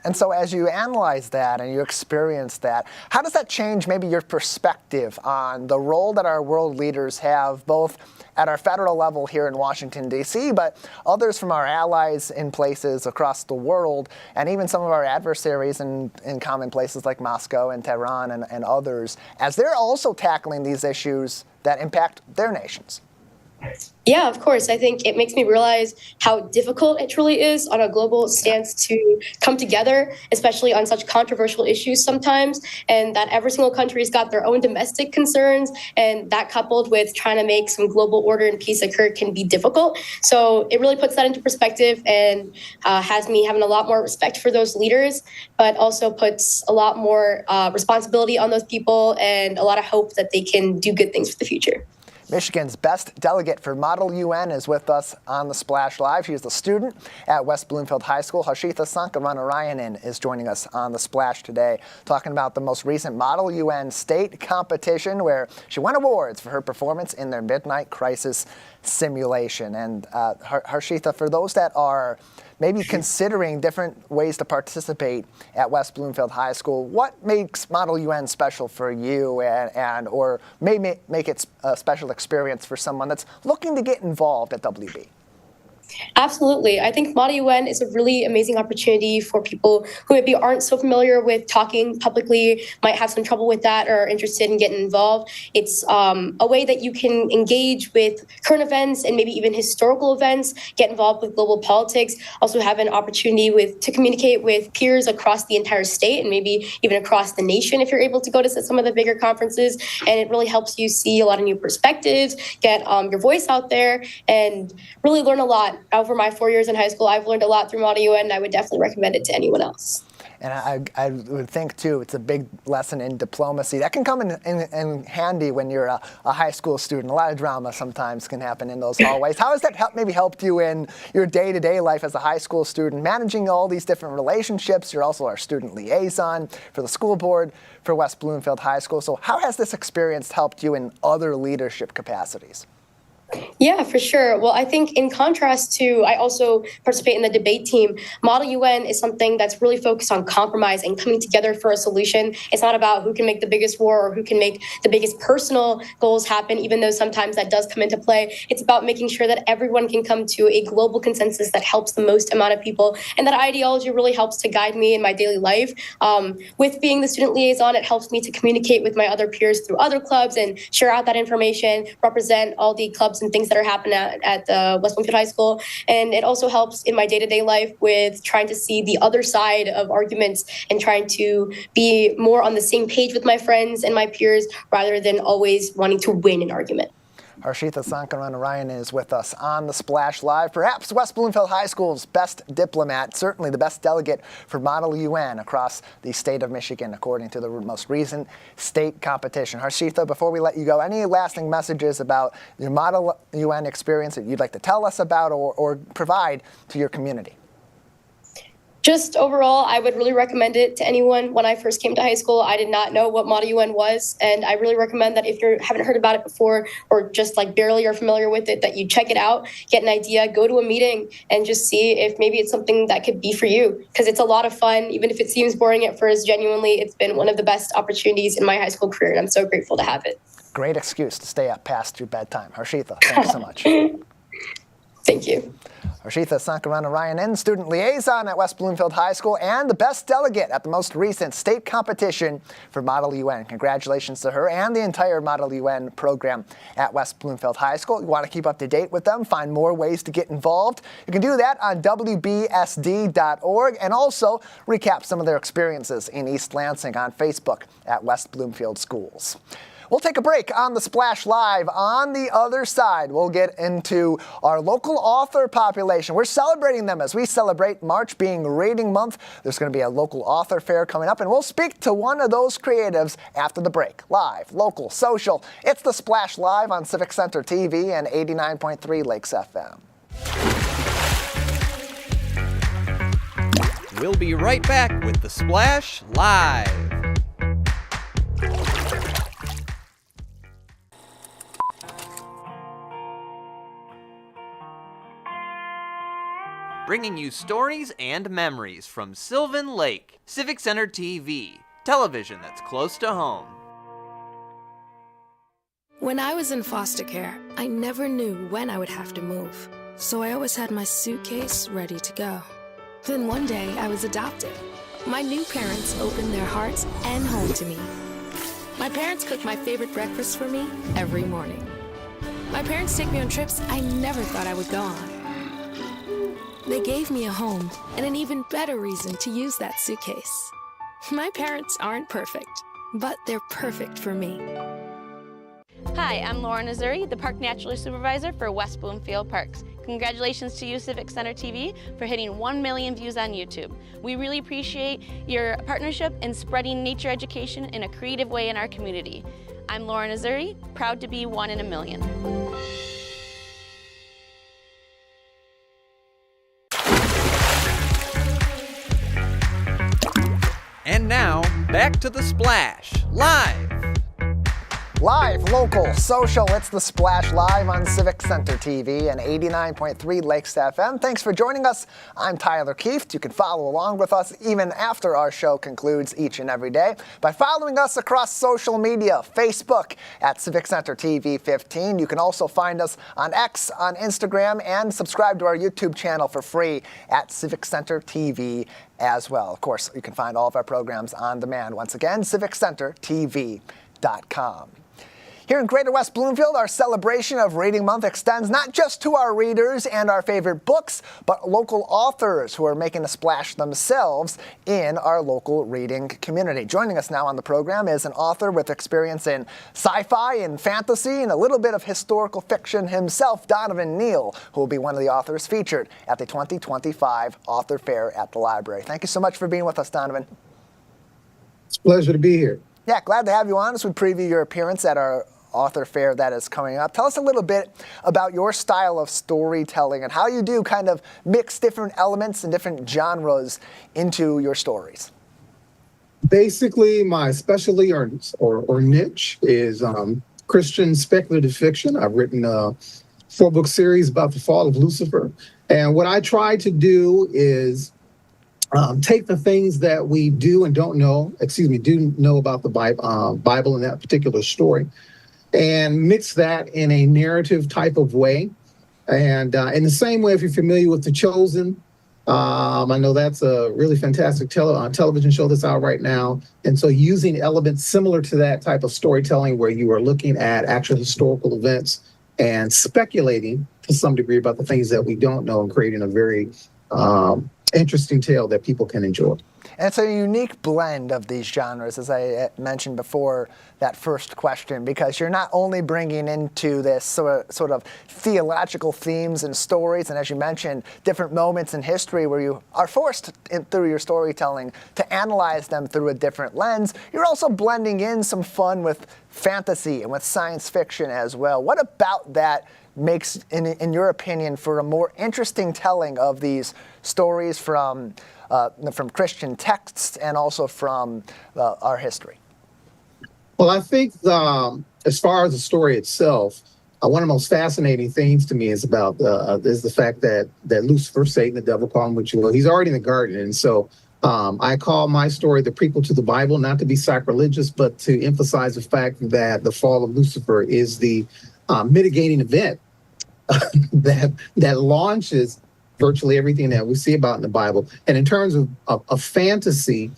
And so as you analyze that and you experience that, how does that change maybe your perspective on the role that our world leaders have, both at our federal level here in Washington, D.C., but others from our allies in places across the world, and even some of our adversaries in common places like Moscow and Tehran and others, as they're also tackling these issues that impact their nations? Yeah, of course. I think it makes me realize how difficult it truly is on a global stance to come together, especially on such controversial issues sometimes, and that every single country's got their own domestic concerns, and that coupled with trying to make some global order and peace occur can be difficult. So it really puts that into perspective and has me having a lot more respect for those leaders, but also puts a lot more responsibility on those people and a lot of hope that they can do good things for the future. Michigan's best delegate for Model UN is with us on the Splash Live. She is a student at West Bloomfield High School. Harshitha Sankaranarayanan is joining us on the Splash today, talking about the most recent Model UN state competition where she won awards for her performance in their midnight crisis simulation. And Harshitha, for those that are maybe considering different ways to participate at West Bloomfield High School, what makes Model UN special for you and or may make it a special experience for someone that's looking to get involved at WB? Absolutely. I think Model UN is a really amazing opportunity for people who maybe aren't so familiar with talking publicly, might have some trouble with that, or are interested in getting involved. It's a way that you can engage with current events and maybe even historical events, get involved with global politics, also have an opportunity to communicate with peers across the entire state and maybe even across the nation if you're able to go to some of the bigger conferences. And it really helps you see a lot of new perspectives, get your voice out there, and really learn a lot. Over my 4 years in high school, I've learned a lot through Model UN, and I would definitely recommend it to anyone else. And I would think, too, it's a big lesson in diplomacy. That can come in handy when you're a high school student. A lot of drama sometimes can happen in those hallways. How has that maybe helped you in your day-to-day life as a high school student, managing all these different relationships? You're also our student liaison for the school board for West Bloomfield High School. So how has this experience helped you in other leadership capacities? Yeah, for sure. Well, I think in contrast to, I also participate in the debate team. Model UN is something that's really focused on compromise and coming together for a solution. It's not about who can make the biggest war or who can make the biggest personal goals happen, even though sometimes that does come into play. It's about making sure that everyone can come to a global consensus that helps the most amount of people. And that ideology really helps to guide me in my daily life. With being the student liaison, it helps me to communicate with my other peers through other clubs and share out that information, represent all the clubs and things that are happening at the West Bloomfield High School. And it also helps in my day-to-day life with trying to see the other side of arguments and trying to be more on the same page with my friends and my peers rather than always wanting to win an argument. Harshitha Sankaranarayanan is with us on the Splash Live. Perhaps West Bloomfield High School's best diplomat, certainly the best delegate for Model UN across the state of Michigan, according to the most recent state competition. Harshitha, before we let you go, any lasting messages about your Model UN experience that you'd like to tell us about or provide to your community? Just overall, I would really recommend it to anyone. When I first came to high school, I did not know what Model UN was, and I really recommend that if you haven't heard about it before or just like barely are familiar with it, that you check it out, get an idea, go to a meeting, and just see if maybe it's something that could be for you, because it's a lot of fun. Even if it seems boring at first, genuinely, it's been one of the best opportunities in my high school career, and I'm so grateful to have it. Great excuse to stay up past your bedtime. Harshitha, thanks so much. Thank you. Harshitha Sankaranarayanan, student liaison at West Bloomfield High School and the best delegate at the most recent state competition for Model UN. Congratulations to her and the entire Model UN program at West Bloomfield High School. You want to keep up to date with them, find more ways to get involved. You can do that on WBSD.org and also recap some of their experiences in East Lansing on Facebook at West Bloomfield Schools. We'll take a break on the Splash Live. On the other side, we'll get into our local author population. We're celebrating them as we celebrate March being Reading Month. There's going to be a local author fair coming up, and we'll speak to one of those creatives after the break. Live, local, social. It's the Splash Live on Civic Center TV and 89.3 Lakes FM. We'll be right back with the Splash Live. Bringing you stories and memories from Sylvan Lake. Civic Center TV, television that's close to home. When I was in foster care, I never knew when I would have to move, so I always had my suitcase ready to go. Then one day, I was adopted. My new parents opened their hearts and home to me. My parents cooked my favorite breakfast for me every morning. My parents take me on trips I never thought I would go on. They gave me a home and an even better reason to use that suitcase. My parents aren't perfect, but they're perfect for me. Hi, I'm Lauren Azuri, the Park Naturalist Supervisor for West Bloomfield Parks. Congratulations to you, Civic Center TV, for hitting 1 million views on YouTube. We really appreciate your partnership in spreading nature education in a creative way in our community. I'm Lauren Azuri, proud to be 1 in a million. And now, back to The Splash, live. Live, local, social, it's The Splash live on Civic Center TV and 89.3 Lakes FM. Thanks for joining us. I'm Tyler Kieft. You can follow along with us even after our show concludes each and every day by following us across social media, Facebook at Civic Center TV 15. You can also find us on X, on Instagram, and subscribe to our YouTube channel for free at Civic Center TV as well. Of course, you can find all of our programs on demand. Once again, civiccentertv.com. Here in Greater West Bloomfield, our celebration of Reading Month extends not just to our readers and our favorite books, but local authors who are making a splash themselves in our local reading community. Joining us now on the program is an author with experience in sci-fi and fantasy and a little bit of historical fiction himself, Donovan Neal, who will be one of the authors featured at the 2025 Author Fair at the library. Thank you so much for being with us, Donovan. It's a pleasure to be here. Yeah, glad to have you on as we preview your appearance at our Author Fair that is coming up. Tell us a little bit about your style of storytelling and how you do kind of mix different elements and different genres into your stories. Basically, my specialty or niche is Christian speculative fiction. I've written a 4-book series about the fall of Lucifer. And what I try to do is take the things that we do and do know about the Bible in that particular story, and mix that in a narrative type of way. And in the same way, if you're familiar with The Chosen, I know that's a really fantastic television show that's out right now. And so using elements similar to that type of storytelling where you are looking at actual historical events and speculating to some degree about the things that we don't know and creating a very interesting tale that people can enjoy. And it's a unique blend of these genres, as I mentioned before that first question, because you're not only bringing into this sort of theological themes and stories, and as you mentioned, different moments in history where you are forced through your storytelling to analyze them through a different lens. You're also blending in some fun with fantasy and with science fiction as well. What about that makes, in your opinion, for a more interesting telling of these stories from Christian texts and also from our history? Well, I think as far as the story itself, one of the most fascinating things to me is about is the fact that Lucifer, Satan, the devil, call him what you will, he's already in the garden. And so I call my story the prequel to the Bible, not to be sacrilegious, but to emphasize the fact that the fall of Lucifer is the mitigating event that launches virtually everything that we see about in the Bible. And in terms of fantasy,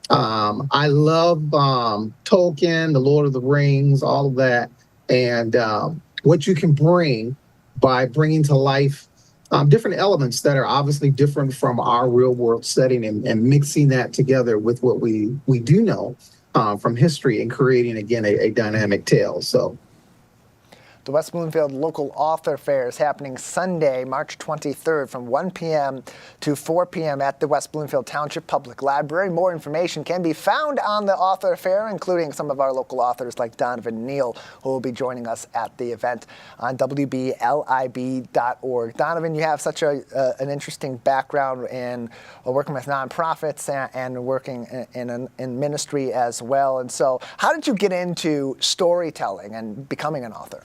I love Tolkien, The Lord of the Rings, all of that, and what you can bring by bringing to life different elements that are obviously different from our real world setting and mixing that together with what we do know from history and creating, again, a dynamic tale. So the West Bloomfield Local Author Fair is happening Sunday, March 23rd from 1 p.m. to 4 p.m. at the West Bloomfield Township Public Library. More information can be found on the Author Fair, including some of our local authors like Donovan Neal, who will be joining us at the event on WBLIB.org. Donovan, you have such an interesting background in working with nonprofits and working in ministry as well. And so how did you get into storytelling and becoming an author?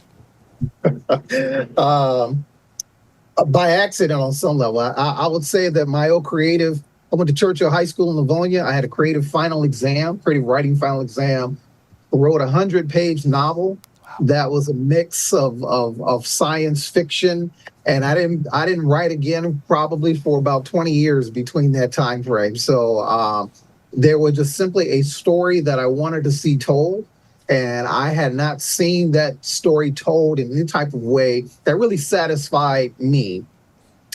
By accident on some level. I would say that my old creative, I went to Churchill High School in Livonia. I had a creative writing final exam, wrote a 100-page novel that was a mix of science fiction. And I didn't write again probably for about 20 years between that time frame. So there was just simply a story that I wanted to see told. And I had not seen that story told in any type of way that really satisfied me.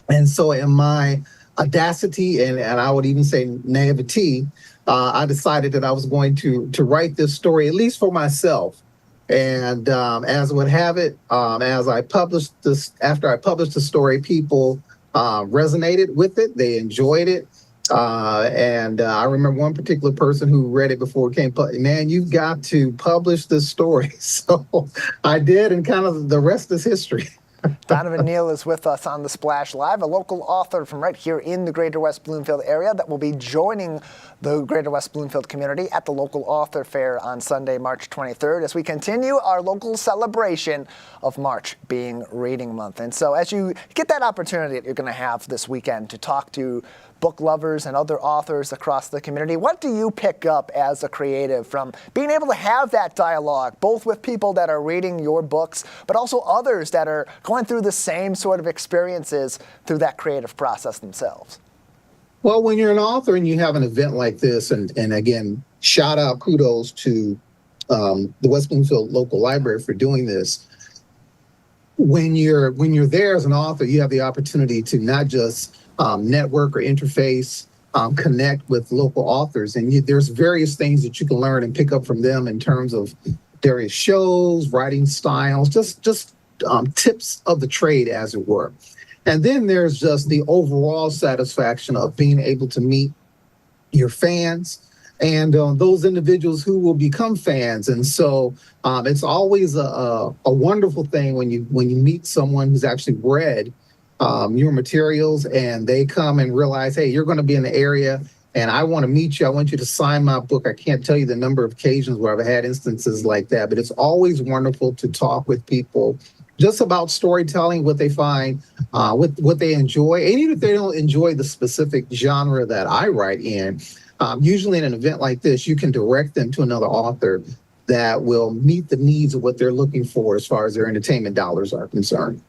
And so in my audacity and I would even say naivety, I decided that I was going to write this story, at least for myself. And as would have it, as I published this, after I published the story, people resonated with it. They enjoyed it. And I remember one particular person who read it before it came public. Man, you've got to publish this story. So I did, and kind of the rest is history. Donovan Neal is with us on The Splash Live, a local author from right here in the Greater West Bloomfield area that will be joining the Greater West Bloomfield community at the local author fair on Sunday, March 23rd, as we continue our local celebration of March being Reading Month. And so as you get that opportunity that you're going to have this weekend to talk to book lovers and other authors across the community, what do you pick up as a creative from being able to have that dialogue, both with people that are reading your books, but also others that are going through the same sort of experiences through that creative process themselves? Well, when you're an author and you have an event like this, and again, shout out, kudos to the West Bloomfield local library for doing this. When you're there as an author, you have the opportunity to not just network or interface, connect with local authors, and there's various things that you can learn and pick up from them in terms of various shows, writing styles, just tips of the trade, as it were. And then there's just the overall satisfaction of being able to meet your fans and those individuals who will become fans. And so it's always a wonderful thing when you meet someone who's actually read your materials and they come and realize, hey, you're going to be in the area and I want to meet you. I want you to sign my book. I can't tell you the number of occasions where I've had instances like that, but it's always wonderful to talk with people just about storytelling, what they find, what they enjoy. And even if they don't enjoy the specific genre that I write in, usually in an event like this, you can direct them to another author that will meet the needs of what they're looking for as far as their entertainment dollars are concerned.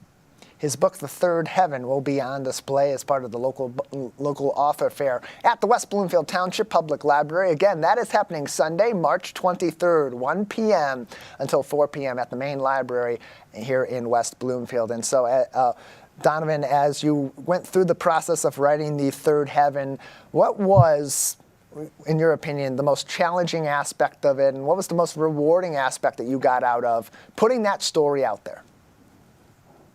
His book, The Third Heaven, will be on display as part of the local author fair at the West Bloomfield Township Public Library. Again, that is happening Sunday, March 23rd, 1 p.m. until 4 p.m. at the main library here in West Bloomfield. And so, Donovan, as you went through the process of writing The Third Heaven, what was, in your opinion, the most challenging aspect of it, and what was the most rewarding aspect that you got out of putting that story out there?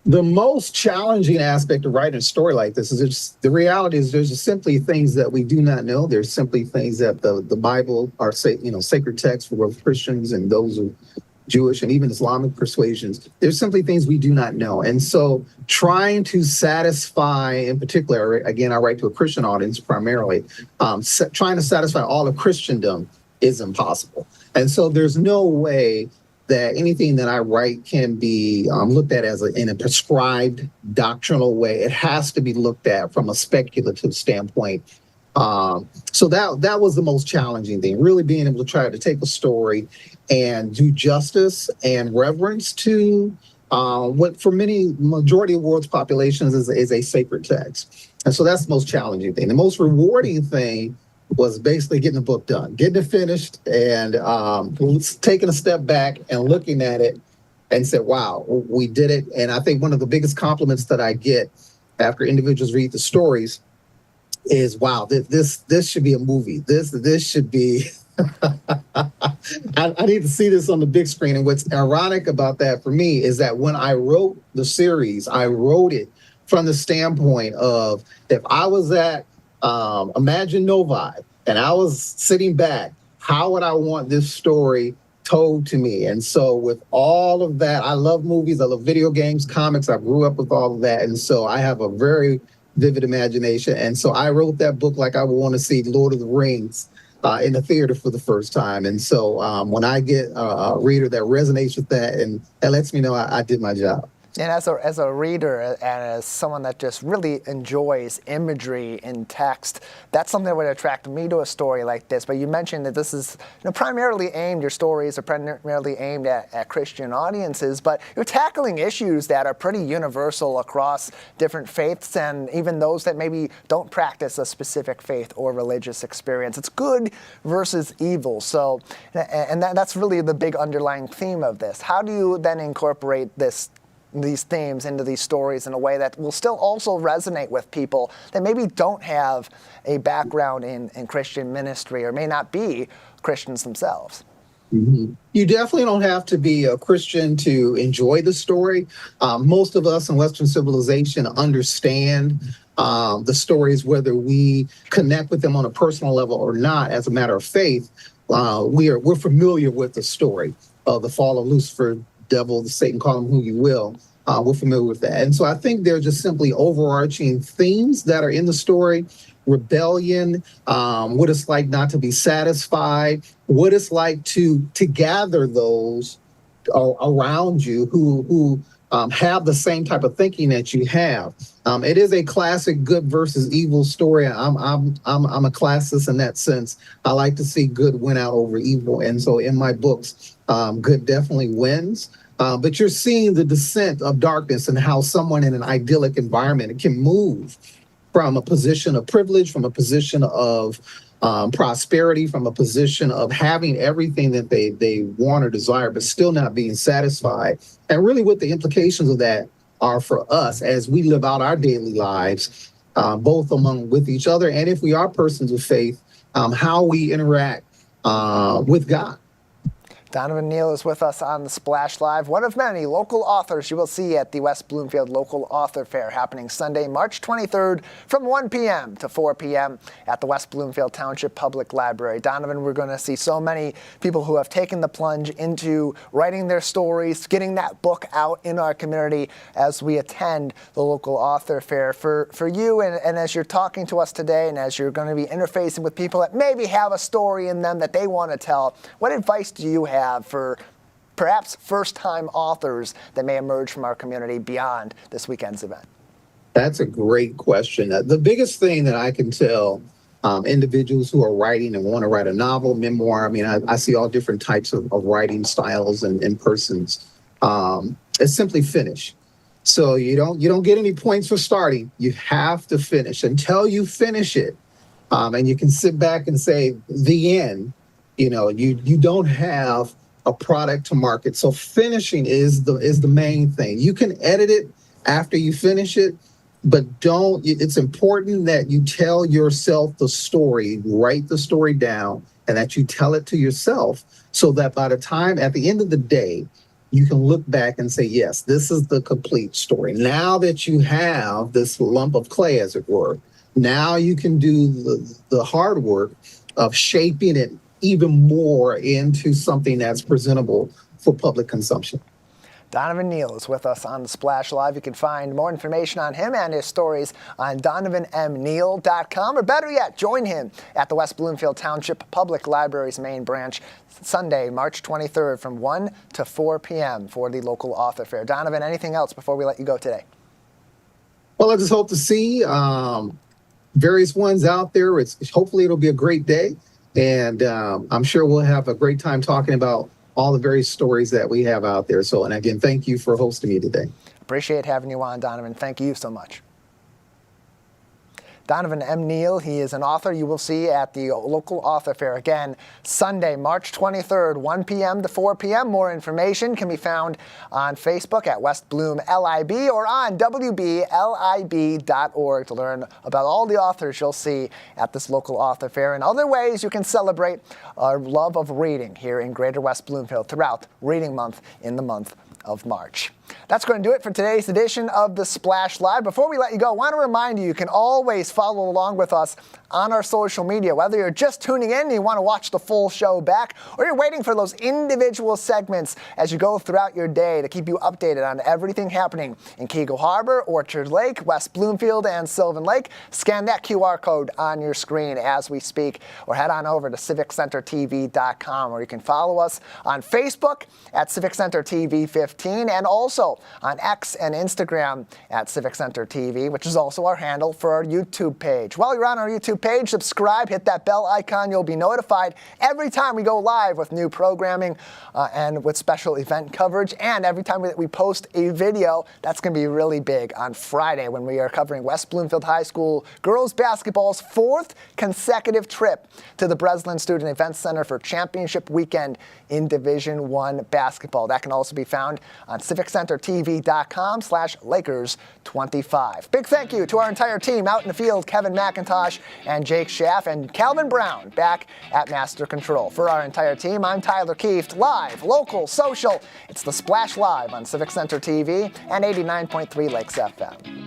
The most challenging aspect of writing a story like this is just, the reality is there's just simply things that we do not know. There's simply things that the Bible are sacred texts for both Christians and those of Jewish and even Islamic persuasions. There's simply things we do not know. And so trying to satisfy, in particular, again, I write to a Christian audience primarily, trying to satisfy all of Christendom is impossible. And so there's no way that anything that I write can be looked at as in a prescribed doctrinal way. It has to be looked at from a speculative standpoint. So that was the most challenging thing, really being able to try to take a story and do justice and reverence to what for majority of the world's populations is a sacred text. And so that's the most challenging thing. The most rewarding thing was basically getting the book done, getting it finished, and taking a step back and looking at it and said, wow, we did it. And I think one of the biggest compliments that I get after individuals read the stories is, wow, this should be a movie. This should be, I need to see this on the big screen. And what's ironic about that for me is that when I wrote the series, I wrote it from the standpoint of, if I was at Imagine Novi and I was sitting back, how would I want this story told to me? And so with all of that, I love movies, I love video games, comics, I grew up with all of that. And so I have a very vivid imagination. And so I wrote that book like I would want to see Lord of the Rings in the theater for the first time. And so when I get a reader that resonates with that, and that lets me know I did my job. And as a reader and as someone that just really enjoys imagery in text, that's something that would attract me to a story like this. But you mentioned that this is primarily aimed, your stories are primarily aimed at Christian audiences, but you're tackling issues that are pretty universal across different faiths and even those that maybe don't practice a specific faith or religious experience. It's good versus evil. So, and that's really the big underlying theme of this. How do you then incorporate these themes into these stories in a way that will still also resonate with people that maybe don't have a background in Christian ministry or may not be Christians themselves? Mm-hmm. You definitely don't have to be a Christian to enjoy the story. Most of us in Western civilization understand the stories, whether we connect with them on a personal level or not. As a matter of faith, we're familiar with the story of the fall of Lucifer, devil, Satan, call him who you will. We're familiar with that. And so I think they're just simply overarching themes that are in the story. Rebellion, what it's like not to be satisfied, what it's like to gather those around you who have the same type of thinking that you have. It is a classic good versus evil story. I'm a classicist in that sense. I like to see good win out over evil. And so in my books, good definitely wins. But you're seeing the descent of darkness and how someone in an idyllic environment can move from a position of privilege, from a position of prosperity, from a position of having everything that they want or desire, but still not being satisfied. And really what the implications of that are for us as we live out our daily lives, both with each other, and if we are persons of faith, how we interact with God. Donovan Neal is with us on the Splash Live, one of many local authors you will see at the West Bloomfield Local Author Fair happening Sunday, March 23rd from 1 p.m. to 4 p.m. at the West Bloomfield Township Public Library. Donovan, we're going to see so many people who have taken the plunge into writing their stories, getting that book out in our community as we attend the Local Author Fair. For you, and as you're talking to us today, and as you're going to be interfacing with people that maybe have a story in them that they want to tell, what advice do you have for perhaps first-time authors that may emerge from our community beyond this weekend's event? That's a great question. The biggest thing that I can tell individuals who are writing and want to write a novel, memoir, I mean, I see all different types of writing styles and persons, is simply finish. So you don't get any points for starting. You have to finish. Until you finish it, and you can sit back and say, the end, you don't have a product to market. So finishing is the main thing. You can edit it after you finish it, but it's important that you tell yourself the story, write the story down, and that you tell it to yourself so that by the time at the end of the day, you can look back and say, yes, this is the complete story. Now that you have this lump of clay, as it were, now you can do the hard work of shaping it even more into something that's presentable for public consumption. Donovan Neal is with us on the Splash Live. You can find more information on him and his stories on donovanmneal.com, or better yet, join him at the West Bloomfield Township Public Library's main branch Sunday, March 23rd from 1 to 4 p.m. for the Local Author Fair. Donovan, anything else before we let you go today? Well, I just hope to see various ones out there. Hopefully it'll be a great day. And I'm sure we'll have a great time talking about all the various stories that we have out there. So, and again, thank you for hosting me today. Appreciate having you on, Donovan. Thank you so much. Donovan M. Neal, he is an author you will see at the Local Author Fair. Again, Sunday, March 23rd, 1 p.m. to 4 p.m. More information can be found on Facebook at West Bloom LIB or on WBLIB.org to learn about all the authors you'll see at this Local Author Fair and other ways you can celebrate our love of reading here in Greater West Bloomfield throughout Reading Month in the month of March. That's going to do it for today's edition of the Splash Live. Before we let you go, I want to remind you, you can always find follow along with us on our social media. Whether you're just tuning in and you want to watch the full show back, or you're waiting for those individual segments as you go throughout your day to keep you updated on everything happening in Keagle Harbor, Orchard Lake, West Bloomfield, and Sylvan Lake, scan that QR code on your screen as we speak, or head on over to civiccentertv.com, where you can follow us on Facebook at Civic Center TV 15, and also on X and Instagram at Civic Center TV, which is also our handle for our YouTube page. While you're on our YouTube page, subscribe, hit that bell icon. You'll be notified every time we go live with new programming and with special event coverage, and every time we post a video. That's going to be really big on Friday when we are covering West Bloomfield High School girls basketball's 4th consecutive trip to the Breslin Student Events Center for championship weekend in Division I basketball. That can also be found on civiccentertv.com/Lakers25. Big thank you to our entire team out in the field, Kevin McIntosh and Jake Schaff, and Calvin Brown back at Master Control. For our entire team, I'm Tyler Kieft, live, local, social. It's The Splash Live on Civic Center TV and 89.3 Lakes FM.